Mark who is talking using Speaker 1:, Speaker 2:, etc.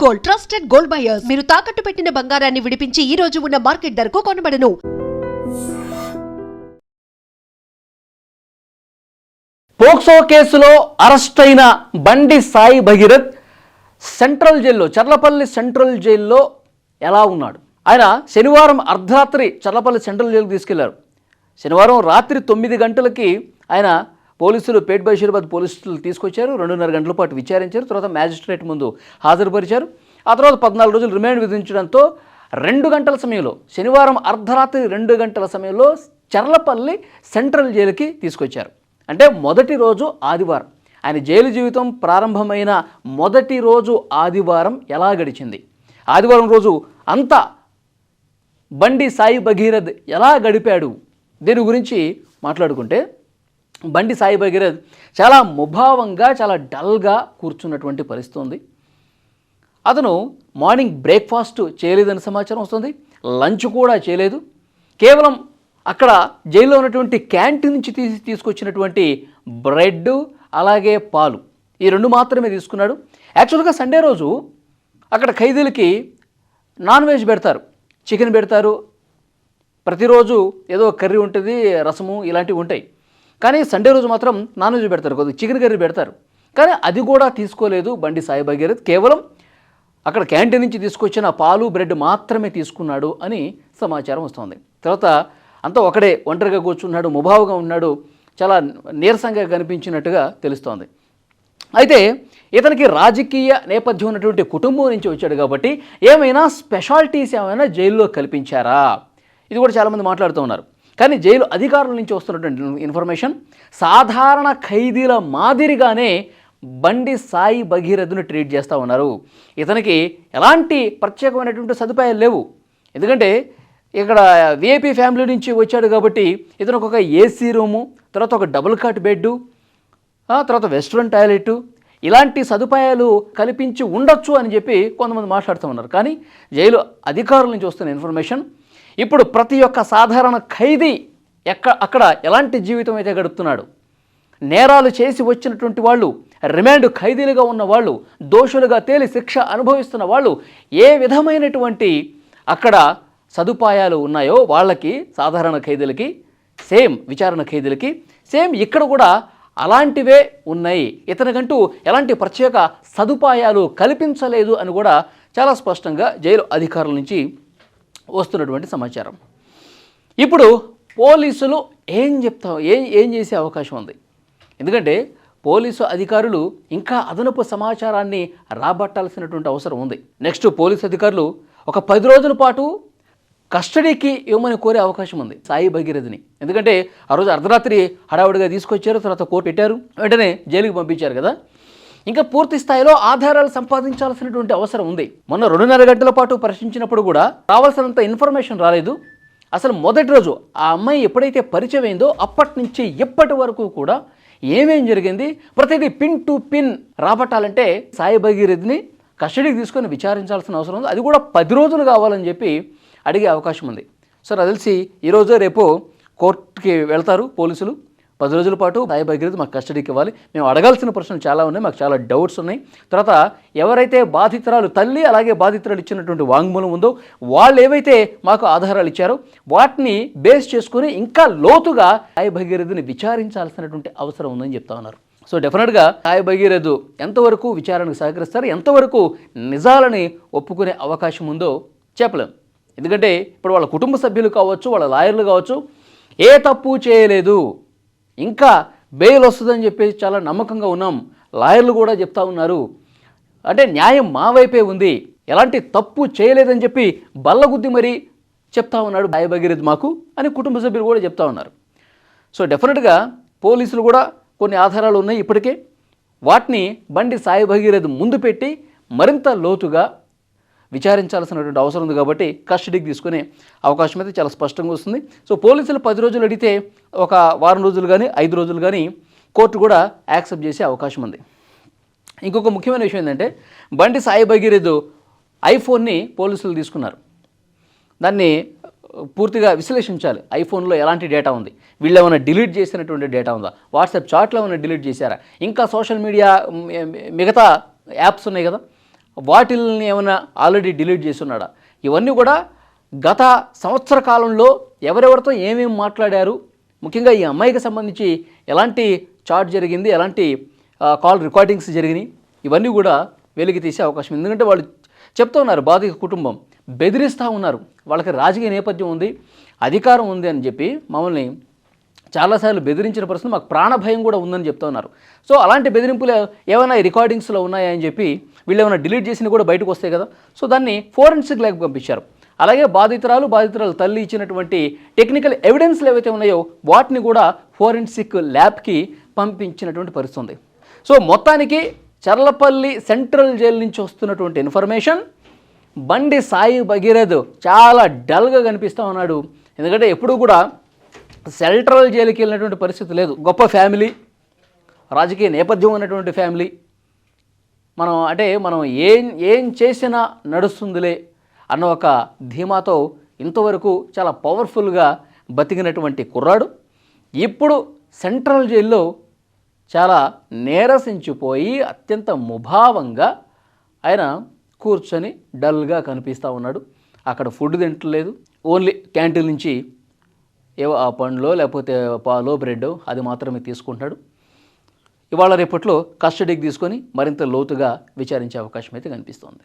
Speaker 1: Gold, trusted gold buyers. మీరు తాకట్టు పెట్టిన బంగారాన్ని విడిపించి ఈ రోజు ఉన్న మార్కెట్ ధరకు కొనబడను.
Speaker 2: పోక్సో కేసులో అరెస్ట్ అయిన బండి సాయి భగీరథ్ సెంట్రల్ జైల్లో, చర్లపల్లి సెంట్రల్ జైల్లో ఎలా ఉన్నాడు? ఆయన శనివారం అర్ధరాత్రి చర్లపల్లి సెంట్రల్ జైలుకు తీసుకెళ్లారు. శనివారం రాత్రి 9 గంటలకి ఆయన పోలీసులు పేట్ బషీరాబాద్ పోలీసులు తీసుకొచ్చారు. 2.5 గంటల పాటు విచారించారు. తర్వాత మ్యాజిస్ట్రేట్ ముందు హాజరుపరిచారు. ఆ తర్వాత 14 రోజులు రిమాండ్ విధించడంతో 2 గంటల సమయంలో, శనివారం అర్ధరాత్రి 2 గంటల సమయంలో చర్లపల్లి సెంట్రల్ జైలుకి తీసుకొచ్చారు. అంటే మొదటి రోజు ఆదివారం, ఆయన జైలు జీవితం ప్రారంభమైన మొదటి రోజు ఆదివారం ఎలా గడిచింది, ఆదివారం రోజు అంతా బండి సాయి భగీరథ్ ఎలా గడిపాడు, దీని గురించి మాట్లాడుకుంటే బండి సాయి భగీరథ్ చాలా ముభావంగా, చాలా డల్గా కూర్చున్నటువంటి పరిస్థితి ఉంది. అతను మార్నింగ్ బ్రేక్ఫాస్ట్ చేయలేదని సమాచారం వస్తుంది. లంచ్ కూడా చేయలేదు. కేవలం అక్కడ జైల్లో ఉన్నటువంటి క్యాంటీన్ నుంచి తీసుకొచ్చినటువంటి బ్రెడ్ అలాగే పాలు, ఈ 2 మాత్రమే తీసుకున్నాడు. యాక్చువల్గా సండే రోజు అక్కడ ఖైదీలకి నాన్ వెజ్ పెడతారు, చికెన్ పెడతారు. ప్రతిరోజు ఏదో కర్రీ ఉంటుంది, రసము ఇలాంటివి ఉంటాయి. కానీ సండే రోజు మాత్రం నాన్ వెజ్ పెడతారు, కొద్దిగా చికెన్ కర్రీ పెడతారు. కానీ అది కూడా తీసుకోలేదు బండి సాయి భగీరథ్. కేవలం అక్కడ క్యాంటీన్ నుంచి తీసుకొచ్చిన పాలు బ్రెడ్ మాత్రమే తీసుకున్నాడు అని సమాచారం వస్తుంది. తర్వాత అంతా ఒకడే ఒంటరిగా కూర్చున్నాడు, ముభావుగా ఉన్నాడు, చాలా నీరసంగా కనిపించినట్టుగా తెలుస్తోంది. అయితే ఇతనికి రాజకీయ నేపథ్యం ఉన్నటువంటి కుటుంబం నుంచి వచ్చాడు కాబట్టి ఏమైనా స్పెషాలిటీస్ ఏమైనా జైల్లో కల్పించారా, ఇది కూడా చాలామంది మాట్లాడుతూ ఉన్నారు. కానీ జైలు అధికారుల నుంచి వస్తున్నటువంటి ఇన్ఫర్మేషన్, సాధారణ ఖైదీల మాదిరిగానే బండి సాయి భగీరథ్ను ట్రీట్ చేస్తూ ఉన్నారు. ఇతనికి ఎలాంటి ప్రత్యేకమైనటువంటి సదుపాయాలు లేవు. ఎందుకంటే ఇక్కడ విఐపీ ఫ్యామిలీ నుంచి వచ్చాడు కాబట్టి ఇతనికి ఒక ఏసీ రూము, తర్వాత ఒక డబుల్ కాట్ బెడ్డు, తర్వాత వెస్ట్రన్ టాయిలెట్, ఇలాంటి సదుపాయాలు కల్పించి ఉండొచ్చు అని చెప్పి కొంతమంది మాట్లాడుతూ ఉన్నారు. కానీ జైలు అధికారుల నుంచి వస్తున్న ఇన్ఫర్మేషన్, ఇప్పుడు ప్రతి ఒక్క సాధారణ ఖైదీ అక్కడ ఎలాంటి జీవితం అయితే గడుపుతున్నాడు, నేరాలు చేసి వచ్చినటువంటి వాళ్ళు, రిమాండ్ ఖైదీలుగా ఉన్న వాళ్ళు, దోషులుగా తేలి శిక్ష అనుభవిస్తున్న వాళ్ళు, ఏ విధమైనటువంటి అక్కడ సదుపాయాలు ఉన్నాయో వాళ్ళకి, సాధారణ ఖైదీలకి సేమ్, విచారణ ఖైదీలకి సేమ్ ఇక్కడ కూడా అలాంటివే ఉన్నాయి. ఇతనికంటూ ఎలాంటి ప్రత్యేక సదుపాయాలు కల్పించలేదు అని కూడా చాలా స్పష్టంగా జైలు అధికారుల నుంచి వస్తున్నటువంటి సమాచారం. ఇప్పుడు పోలీసులు ఏం చేసే అవకాశం ఉంది? ఎందుకంటే పోలీసు అధికారులు ఇంకా అదనపు సమాచారాన్ని రాబట్టాల్సినటువంటి అవసరం ఉంది. నెక్స్ట్ పోలీసు అధికారులు ఒక 10 రోజుల పాటు కస్టడీకి ఇవ్వమని కోరే అవకాశం ఉంది సాయి భగీరథ్ని. ఎందుకంటే ఆ రోజు అర్ధరాత్రి హడావుడిగా తీసుకొచ్చారు, తర్వాత కోర్టు పెట్టారు, వెంటనే జైలుకి పంపించారు కదా. ఇంకా పూర్తి స్థాయిలో ఆధారాలు సంపాదించాల్సినటువంటి అవసరం ఉంది. మొన్న 2.5 గంటల పాటు ప్రశ్నించినప్పుడు కూడా రావాల్సినంత ఇన్ఫర్మేషన్ రాలేదు. అసలు మొదటి రోజు ఆ అమ్మాయి ఎప్పుడైతే పరిచయం అయిందో అప్పటి నుంచి ఇప్పటి వరకు కూడా ఏమేం జరిగింది ప్రతిదీ పిన్ టు పిన్ రాబట్టాలంటే సాయి భగీరథ్ని కస్టడీకి తీసుకొని విచారించాల్సిన అవసరం ఉంది. అది కూడా 10 రోజులు కావాలని చెప్పి అడిగే అవకాశం ఉంది. సార్ అది తెలిసి ఈరోజు రేపు కోర్టుకి వెళ్తారు పోలీసులు. 10 రోజుల పాటు సాయి భగీరథ్ మాకు కస్టడీకి ఇవ్వాలి, మేము అడగాల్సిన ప్రశ్నలు చాలా ఉన్నాయి, మాకు చాలా డౌట్స్ ఉన్నాయి. తర్వాత ఎవరైతే బాధితురాలు తల్లి అలాగే బాధితురాలు ఇచ్చినటువంటి వాంగ్మూలం ఉందో వాళ్ళు ఏవైతే మాకు ఆధారాలు ఇచ్చారో వాటిని బేస్ చేసుకుని ఇంకా లోతుగా సాయి భగీరథ్ని విచారించాల్సినటువంటి అవసరం ఉందని చెప్తా ఉన్నారు. సో డెఫినెట్గా సాయి భగీరథ్ ఎంతవరకు విచారణకు సహకరిస్తారు, ఎంతవరకు నిజాలని ఒప్పుకునే అవకాశం ఉందో చెప్పలేం. ఎందుకంటే ఇప్పుడు వాళ్ళ కుటుంబ సభ్యులు కావచ్చు, వాళ్ళ లాయర్లు కావచ్చు, ఏ తప్పు చేయలేదు, ఇంకా బెయిల్ వస్తుందని చెప్పి చాలా నమ్మకంగా ఉన్నాం, లాయర్లు కూడా చెప్తా ఉన్నారు, అంటే న్యాయం మా వైపే ఉంది, ఎలాంటి తప్పు చేయలేదని చెప్పి బల్లగుద్ది మరీ చెప్తా ఉన్నాడు సాయి భగీరథ్ మాకు అని కుటుంబ సభ్యులు కూడా చెప్తా ఉన్నారు. సో డెఫినెట్గా పోలీసులు కూడా కొన్ని ఆధారాలు ఉన్నాయి ఇప్పటికే, వాటిని బండి సాయి భగీరథ్ ముందు పెట్టి మరింత లోతుగా విచారించాల్సినటువంటి అవసరం ఉంది. కాబట్టి కస్టడీకి తీసుకునే అవకాశం అయితే చాలా స్పష్టంగా వస్తుంది. సో పోలీసులు 10 రోజులు అడిగితే ఒక వారం రోజులు కానీ 5 రోజులు కానీ కోర్టు కూడా యాక్సెప్ట్ చేసే అవకాశం ఉంది. ఇంకొక ముఖ్యమైన విషయం ఏంటంటే బండి సాయి భగీరథ్ ఐఫోన్ని పోలీసులు తీసుకున్నారు. దాన్ని పూర్తిగా విశ్లేషించాలి. ఐఫోన్లో ఎలాంటి డేటా ఉంది, వీళ్ళు ఏమైనా డిలీట్ చేసినటువంటి డేటా ఉందా, వాట్సాప్ చాట్లో ఏమైనా డిలీట్ చేశారా, ఇంకా సోషల్ మీడియా మిగతా యాప్స్ ఉన్నాయి కదా వాటిల్ని ఏమైనా ఆల్రెడీ డిలీట్ చేసి ఉన్నాడా, ఇవన్నీ కూడా గత సంవత్సర కాలంలో ఎవరెవరితో ఏమేమి మాట్లాడారు, ముఖ్యంగా ఈ అమ్మాయికి సంబంధించి ఎలాంటి చాట్ జరిగింది, ఎలాంటి కాల్ రికార్డింగ్స్ జరిగినాయి, ఇవన్నీ కూడా వెలికి తీసే అవకాశం. ఎందుకంటే వాళ్ళు చెప్తూ ఉన్నారు, బాధిత కుటుంబం బెదిరిస్తూ ఉన్నారు, వాళ్ళకి రాజకీయ నేపథ్యం ఉంది, అధికారం ఉంది అని చెప్పి మమ్మల్ని చాలాసార్లు బెదిరించిన పరిస్థితి, మాకు ప్రాణభయం కూడా ఉందని చెప్తూ ఉన్నారు. సో అలాంటి బెదిరింపులు ఏమైనా రికార్డింగ్స్లో ఉన్నాయా అని చెప్పి వీళ్ళు ఏమైనా డిలీట్ చేసినా కూడా బయటకు వస్తాయి కదా. సో దాన్ని ఫోరెన్సిక్ ల్యాబ్కి పంపించారు. అలాగే బాధితురాలు తల్లి ఇచ్చినటువంటి టెక్నికల్ ఎవిడెన్స్లు ఏవైతే ఉన్నాయో వాటిని కూడా ఫోరెన్సిక్ ల్యాబ్కి పంపించినటువంటి పరిస్థితి ఉంది. సో మొత్తానికి చర్లపల్లి సెంట్రల్ జైలు నుంచి వస్తున్నటువంటి ఇన్ఫర్మేషన్, బండి సాయి భగీరథ్ చాలా డల్గా కనిపిస్తూ ఉన్నాడు. ఎందుకంటే ఎప్పుడు కూడా సెంట్రల్ జైలుకి వెళ్ళినటువంటి పరిస్థితి లేదు. గొప్ప ఫ్యామిలీ, రాజకీయ నేపథ్యం ఉన్నటువంటి ఫ్యామిలీ, మనం ఏం చేసినా నడుస్తుందిలే అన్న ఒక ధీమాతో ఇంతవరకు చాలా పవర్ఫుల్గా బతికినటువంటి కుర్రాడు ఇప్పుడు సెంట్రల్ జైల్లో చాలా నీరసించిపోయి అత్యంత ముభావంగా ఆయన కూర్చొని డల్గా కనిపిస్తూ ఉన్నాడు. అక్కడ ఫుడ్ తింటలేదు, ఓన్లీ క్యాంటీన్ నుంచి ఏవో ఆ పండ్లో లేకపోతే పాలో బ్రెడ్ అది మాత్రమే తీసుకుంటాడు. ఇవాళ రేపట్లో కస్టడీకి తీసుకొని మరింత లోతుగా విచారించే అవకాశం అయితే కనిపిస్తోంది.